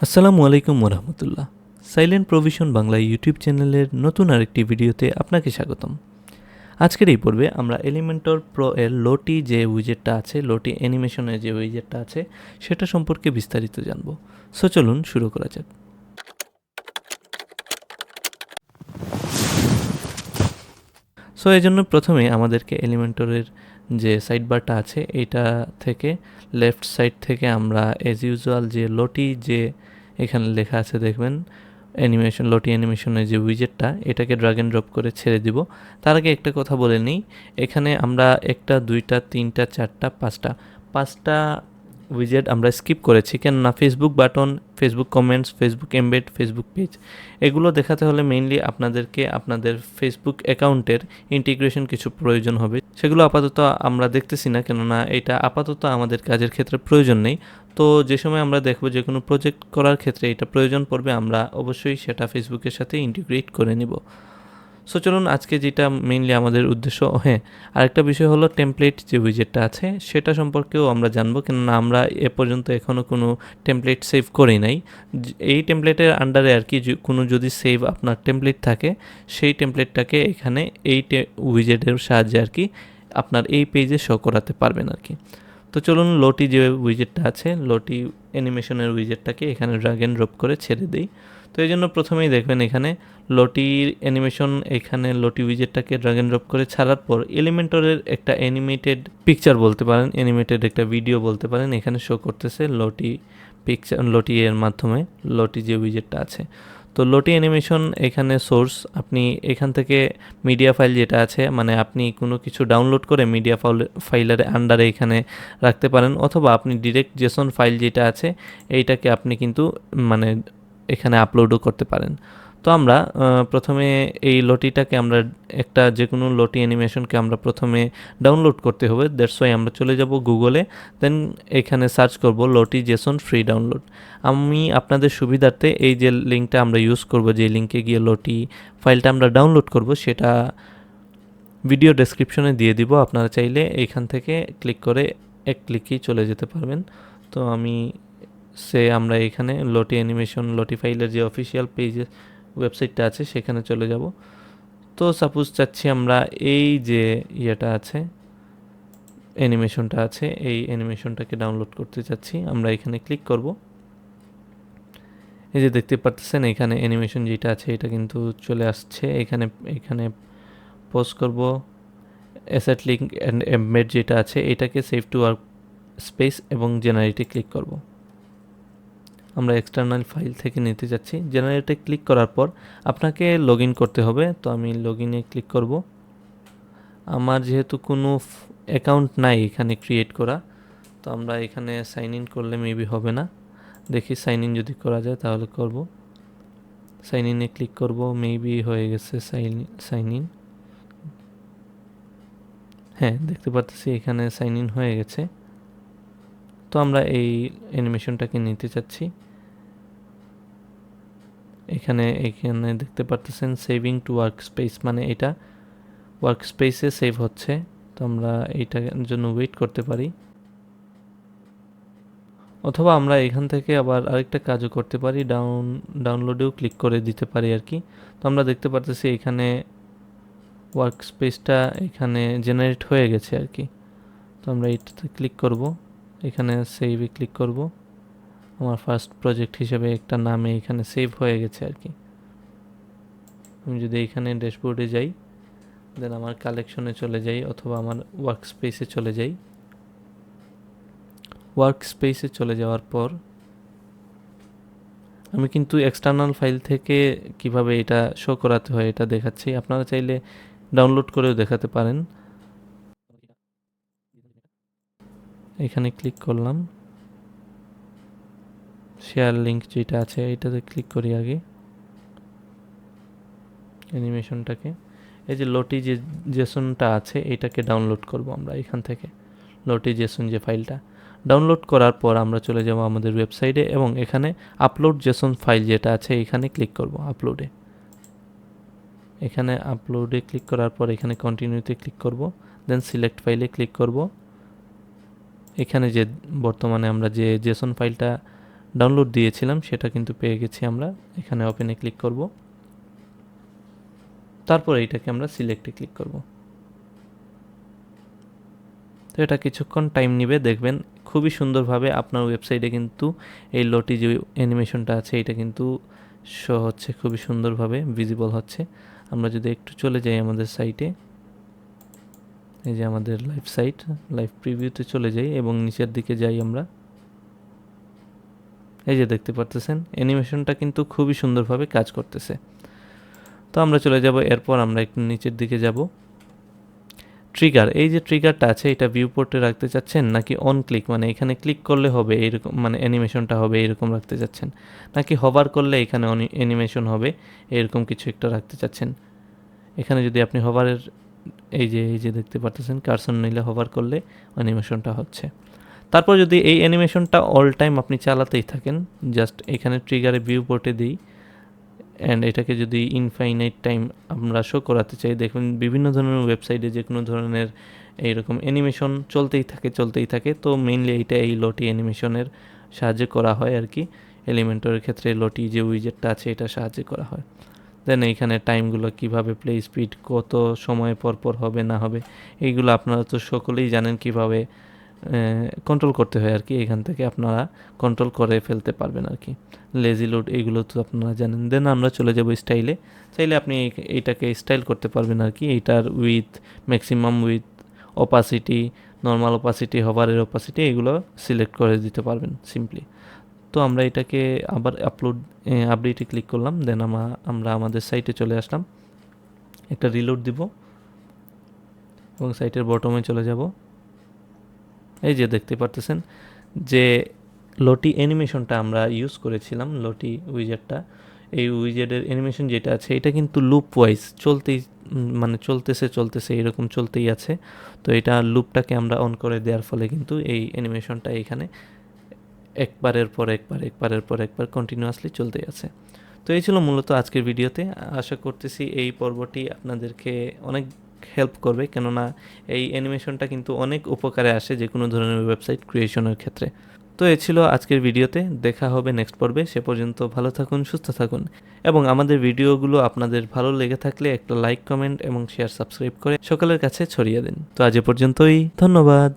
আসসালামু আলাইকুম ওরহমতুল্লাহ। সাইলেন্ট প্রভিশন বাংলা ইউটিউব চ্যানেলের নতুন আরেকটি ভিডিওতে আপনাকে স্বাগতম। আজকের এই পর্বে আমরা এলিমেন্টর প্রো এর লোটি যে উইজেটটা আছে, লোটি অ্যানিমেশনের যে উইজেটটা আছে সেটা সম্পর্কে বিস্তারিত জানব। সো চলুন শুরু করা যাক। সো এই জন্য প্রথমে আমাদেরকে এলিমেন্টরের যে সাইড বারটা আছে এইটা থেকে লেফট সাইড থেকে আমরা অ্যাজ ইউজুয়াল যে লোটি যে এখানে লেখা আছে দেখবেন অ্যানিমেশন, লোটি অ্যানিমেশনের যে উইজেটটা এটাকে ড্র্যাগ অ্যান্ড ড্রপ করে ছেড়ে দিব। তার আগে একটা কথা বলে নিই, এখানে আমরা একটা, দুইটা, তিনটা, চারটা, পাঁচটা উইজেট আমরা স্কিপ করেছি, কেননা Facebook button, Facebook comments, Facebook embed, Facebook page এগুলো দেখাতে হলে মেইনলি আপনাদেরকে আপনাদের ফেসবুক অ্যাকাউন্টের ইন্টিগ্রেশন কিছু প্রয়োজন হবে। সেগুলো আপাতত আমরা দেখতেছি না, কেননা এটা আপাতত আমাদের কাজের ক্ষেত্রে প্রয়োজন নেই। তো যে সময় আমরা দেখব যে কোনো প্রজেক্ট করার ক্ষেত্রে এটা প্রয়োজন পড়বে, আমরা অবশ্যই সেটা ফেসবুকের সাথে ইন্টিগ্রেট করে নিব। সো চলুন আজকে যেটা মেইনলি আমাদের উদ্দেশ্য, আরেকটা বিষয় হলো টেমপ্লেট যে উইজেটটা আছে সেটা সম্পর্কেও আমরা জানবো, কেননা আমরা এ পর্যন্ত এখনও কোনো টেমপ্লেট সেভ করি নাই। এই টেমপ্লেটের আন্ডারে আর কি কোনো যদি সেভ আপনার টেমপ্লেট থাকে, সেই টেমপ্লেটটাকে এখানে এই উইজেটের সাহায্যে আর কি আপনার এই পেজে শো করাতে পারবেন আর কি। তো চলুন লোটি যে উইজেটটা আছে, লোটি অ্যানিমেশনের উইজেটটাকে এখানে ড্র্যাগ অ্যান্ড ড্রপ করে ছেড়ে দিই। তো এই জন্য প্রথমেই দেখবেন এখানে লোটির অ্যানিমেশন, এখানে লোটি উইজেটটাকে ড্র্যাগ অ্যান্ড ড্রপ করে ছাড়ার পর এলিমেন্টরের একটা অ্যানিমেটেড পিকচার বলতে পারেন, অ্যানিমেটেড একটা ভিডিও বলতে পারেন, এখানে শো করতেছে লোটি পিকচার, লোটি এর মাধ্যমে লোটি যে উইজেটটা আছে। তো লোটি অ্যানিমেশন এখানে সোর্স, আপনি এখান থেকে মিডিয়া ফাইল যেটা আছে, মানে আপনি কোনো কিছু ডাউনলোড করে মিডিয়া ফাইলের আন্ডারে এখানে রাখতে পারেন, অথবা আপনি ডিরেক্ট জেসন ফাইল যেটা আছে এইটাকে আপনি কিন্তু মানে এখানে আপলোডও করতে পারেন। তো আমরা প্রথমে এই লোটিটাকে আমরা একটা যে কোনো লোটি অ্যানিমেশনকে আমরা প্রথমে ডাউনলোড করতে হবে। দ্যাটস ওয়াই আমরা চলে যাব গুগলে, দেন এখানে সার্চ করব লোটি জেসন ফ্রি ডাউনলোড। আমি আপনাদের সুবিধার্থে এই যে লিঙ্কটা আমরা ইউজ করব, যে লিঙ্কে গিয়ে লোটি ফাইলটা আমরা ডাউনলোড করব, সেটা ভিডিও ডেসক্রিপশনে দিয়ে দিব। আপনারা চাইলে এইখান থেকে ক্লিক করে এক ক্লিকেই চলে যেতে পারবেন। তো আমরা এখানে লোটি অ্যানিমেশন, লোটি ফাইলের যে অফিসিয়াল পেজে ওয়েবসাইটটা আছে সেখানে চলে যাব। তো সাপোজ চাচ্ছি আমরা এই যে ইয়েটা আছে, অ্যানিমেশনটা আছে, এই অ্যানিমেশনটাকে ডাউনলোড করতে চাচ্ছি। আমরা এখানে ক্লিক করব। এই যে দেখতে পাচ্ছেন এখানে অ্যানিমেশন যেটা আছে এটা কিন্তু চলে আসছে। এখানে পোস্ট করব, অ্যাসেট লিঙ্ক অ্যান্ড এমবেড যেটা আছে এটাকে সেভ টু ওয়ার্ক স্পেস এবং জেনারেটে ক্লিক করব। আমরা এক্সটার্নাল ফাইল থেকে নিতে যাচ্ছি। জেনারেটে ক্লিক করার পর আপনাকে লগ ইন করতে হবে। তো আমি লগ ইনে ক্লিক করব। আমার যেহেতু কোনো অ্যাকাউন্ট নাই এখানে ক্রিয়েট করা, তো আমরা এখানে সাইন ইন করলে মেবি হবে না। দেখি সাইন ইন যদি করা যায় তাহলে করব। সাইন ইনে ক্লিক করব, মেবি হয়ে গেছে সাইন ইন। হ্যাঁ, দেখতে পাচ্ছি এখানে সাইন ইন হয়ে গেছে। তো আমরা এই অ্যানিমেশনটাকে নিতে চাচ্ছি। এখানে দেখতে পাচ্ছেন সেভিং টু ওয়ার্ক স্পেস, মানে এটা ওয়ার্ক স্পেসে সেভ হচ্ছে। তো আমরা এইটার জন্য ওয়েট করতে পারি, অথবা আমরা এখান থেকে আবার আরেকটা কাজও করতে পারি, ডাউনলোডেও ক্লিক করে দিতে পারি আর কি। তো আমরা দেখতে পাচ্ছি এখানে ওয়ার্ক স্পেসটা এখানে জেনারেট হয়ে গেছে আর কি। তো আমরা এইটাতে ক্লিক করব, এখানে সেভে ক্লিক করব। আমার ফার্স্ট প্রজেক্ট হিসেবে একটা নামে এখানে সেভ হয়ে গেছে আর কি। আমি যদি এখানে ড্যাশবোর্ডে যাই, দেন আমার কালেকশনে চলে যাই, অথবা আমার ওয়ার্ক স্পেসে চলে যাই। ওয়ার্ক স্পেসে চলে যাওয়ার পর আমি কিন্তু এক্সটার্নাল ফাইল থেকে কিভাবে এটা শো করাতে হয় এটা দেখাচ্ছি। আপনারা চাইলে ডাউনলোড করেও দেখাতে পারেন। এখানে ক্লিক করলাম, শেয়ার লিঙ্ক যেটা আছে এটাতে ক্লিক করি আগে অ্যানিমেশনটাকে। এই যে লোটি যে জেসনটা আছে এটাকে ডাউনলোড করব আমরা এখান থেকে। লোটি জেসন যে ফাইলটা ডাউনলোড করার পর আমরা চলে যাব আমাদের ওয়েবসাইটে, এবং এখানে আপলোড জেসন ফাইল যেটা আছে এখানে ক্লিক করব আপলোডে। এখানে আপলোডে ক্লিক করার পর এখানে কন্টিনিউতে ক্লিক করব, দেন সিলেক্ট ফাইলে ক্লিক করব। এখানে যে বর্তমানে আমরা যে জেসন ফাইলটা ডাউনলোড দিয়েছিলাম সেটা কিন্তু পেয়ে গেছি আমরা। এখানে ওপেনে ক্লিক করব, তারপর এইটাকে আমরা সিলেক্টে ক্লিক করব। তো এটা কিছুক্ষণ টাইম নেবে, দেখবেন খুবই সুন্দরভাবে আপনার ওয়েবসাইটে কিন্তু এই লটি যে অ্যানিমেশনটা আছে এটা কিন্তু শো হচ্ছে, খুবই সুন্দরভাবে ভিজিবল হচ্ছে। আমরা যদি একটু চলে যাই আমাদের সাইটে, এই যে আমাদের লাইভ সাইট, লাইভ প্রিভিউতে চলে যাই এবং নিচের দিকে যাই আমরা, এই যে দেখতে পারতেছেন অ্যানিমেশনটা কিন্তু খুবই সুন্দরভাবে কাজ করতেছে। তো আমরা চলে যাব, এরপর আমরা একটু নিচের দিকে যাব। ট্রিগার, এই যে ট্রিগারটা আছে এটা ভিউ পোর্টে রাখতে চাচ্ছেন নাকি অন ক্লিক, মানে এখানে ক্লিক করলে হবে এইরকম, মানে অ্যানিমেশনটা হবে এরকম রাখতে চাচ্ছেন, নাকি হভার করলে এখানে অ্যানিমেশন হবে এরকম কিছু একটা রাখতে চাচ্ছেন। এখানে যদি আপনি হভারের এই যে দেখতে পারতেছেন কার্সন নিলে হভার করলে অ্যানিমেশনটা হচ্ছে। তারপর যদি এই অ্যানিমেশনটা অল টাইম আপনি চালাতেই থাকেন, জাস্ট এখানে ট্রিগারে ভিউ পোর্টে দিই অ্যান্ড এটাকে যদি ইনফাইনাইট টাইম আমরা শো করাতে চাই, দেখুন বিভিন্ন ধরনের ওয়েবসাইটে যে কোনো ধরনের এইরকম অ্যানিমেশন চলতেই থাকে। তো মেইনলি এইটা এই লটি অ্যানিমেশনের সাহায্যে করা হয় আর কি। এলিমেন্টরের ক্ষেত্রে লটি যে উইজেটটা আছে এটা সাহায্যে করা হয়। দেন এইখানে টাইমগুলো কিভাবে প্লে স্পিড কত সময় পর হবে না হবে এইগুলো আপনারা তো সকলেই জানেন কিভাবে কন্ট্রোল করতে হয় আর কি। এখান থেকে আপনারা কন্ট্রোল করে ফেলতে পারবেন আর কি। লেজি লোড এইগুলো তো আপনারা জানেন। দেন আমরা চলে যাব স্টাইলে, চাইলে আপনি এইটাকে স্টাইল করতে পারবেন আর কি। এইটার width, maximum width, opacity, normal opacity, হভারের অপাসিটি এগুলো সিলেক্ট করে দিতে পারবেন সিম্পলি। তো আমরা এটাকে আবার আপডেটে ক্লিক করলাম, দেন আমরা আমাদের সাইটে চলে আসলাম, একটা রিলোড দিব এবং সাইটের বটমে চলে যাব। এই যে দেখতে পারতেছেন যে লটি অ্যানিমেশনটা আমরা ইউজ করেছিলাম, লটি উইজেটটা, এই উইজেটের অ্যানিমেশন যেটা আছে এটা কিন্তু লুপ ওয়াইজ মানে চলতেছে এরকম চলতেই আছে। তো এটা লুপটাকে আমরা অন করে দেওয়ার ফলে কিন্তু এই অ্যানিমেশনটা এখানে একবারের পর একবার কন্টিনিউয়াসলি চলতেই আছে। তো এই ছিল মূলত আজকের ভিডিওতে। আশা করতেছি এই পর্বটি আপনাদেরকে অনেক হেল্প করবে, কেননা এই অ্যানিমেশনটা কিন্তু অনেক উপকারে আসে যে কোনো ধরনের ওয়েবসাইট ক্রিয়েশনের ক্ষেত্রে। তো এ ছিল আজকের ভিডিওতে, দেখা হবে নেক্সট পর্বে। সে পর্যন্ত ভালো থাকুন, সুস্থ থাকুন এবং আমাদের ভিডিওগুলো আপনাদের ভালো লেগে থাকলে একটা লাইক, কমেন্ট এবং শেয়ার, সাবস্ক্রাইব করে সকলের কাছে ছড়িয়ে দিন। তো আজ এ পর্যন্তই, ধন্যবাদ।